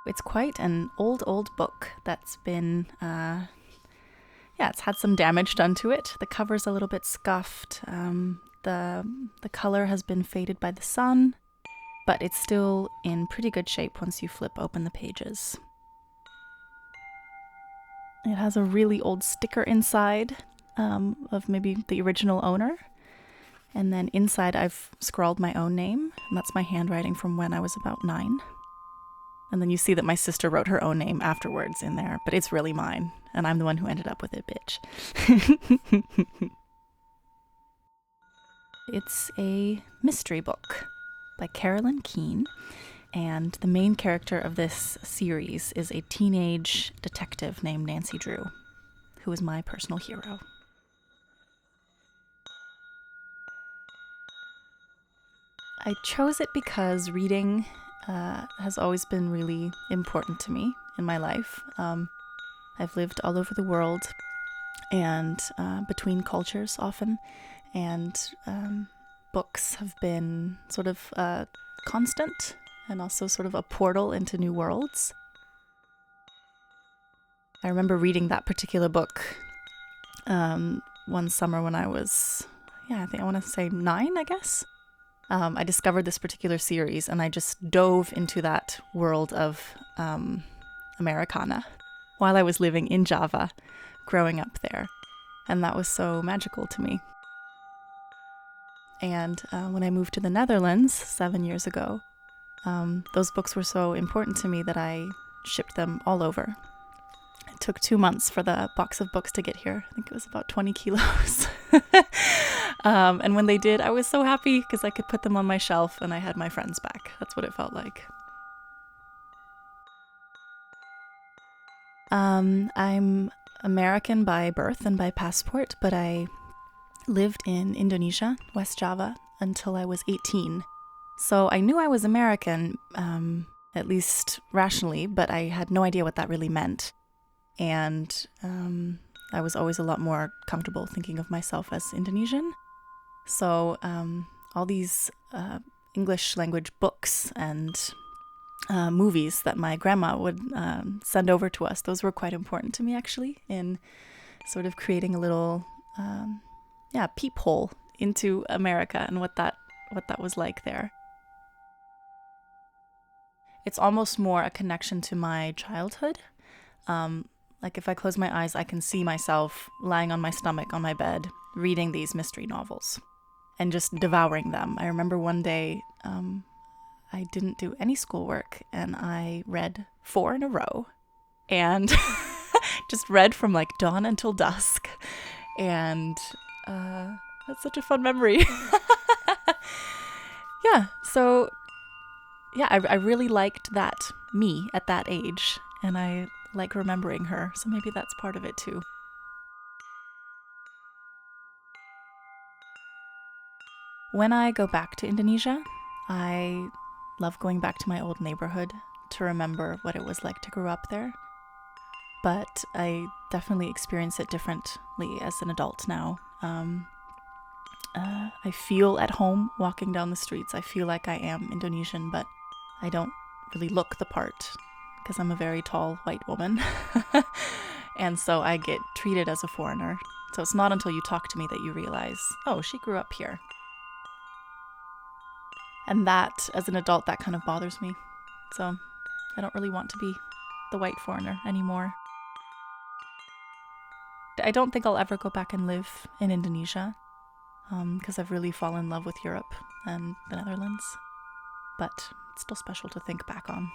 It's quite an old book that's been, it's had some damage done to it. The cover's a little bit scuffed. The color has been faded by the sun, but it's still in pretty good shape once you flip open the pages. It has a really old sticker inside of maybe the original owner. And then inside I've scrawled my own name, and that's my handwriting from when I was about 9. And then you see that my sister wrote her own name afterwards in there, but it's really mine, and I'm the one who ended up with it, bitch. It's a mystery book by Carolyn Keene, and the main character of this series is a teenage detective named Nancy Drew, who is my personal hero. I chose it because reading has always been really important to me in my life. I've lived all over the world and between cultures often, and books have been sort of constant and also sort of a portal into new worlds. I remember reading that particular book one summer when I was, I think I want to say 9, I guess. I discovered this particular series and I just dove into that world of Americana while I was living in Java, growing up there. And that was so magical to me. And when I moved to the Netherlands 7 years ago, those books were so important to me that I shipped them all over. It took 2 months for the box of books to get here. I think it was about 20 kilos. And when they did, I was so happy because I could put them on my shelf and I had my friends back. That's what it felt like. I'm American by birth and by passport, but I lived in Indonesia, West Java, until I was 18. So I knew I was American, at least rationally, but I had no idea what that really meant. And I was always a lot more comfortable thinking of myself as Indonesian. So all these English language books and movies that my grandma would send over to us, those were quite important to me actually in sort of creating a little peephole into America and what that was like there. It's almost more a connection to my childhood. Like if I close my eyes, I can see myself lying on my stomach on my bed, reading these mystery novels and just devouring them. I remember one day I didn't do any schoolwork and I read 4 in a row and just read from like dawn until dusk. And that's such a fun memory. I really liked that me at that age, and I like remembering her, so maybe that's part of it too. When I go back to Indonesia, I love going back to my old neighborhood to remember what it was like to grow up there. But I definitely experience it differently as an adult now. I feel at home walking down the streets. I feel like I am Indonesian, but I don't really look the part because I'm a very tall white woman. And so I get treated as a foreigner. So it's not until you talk to me that you realize, oh, she grew up here. And that, as an adult, that kind of bothers me. So I don't really want to be the white foreigner anymore. I don't think I'll ever go back and live in Indonesia because I've really fallen in love with Europe and the Netherlands. But it's still special to think back on.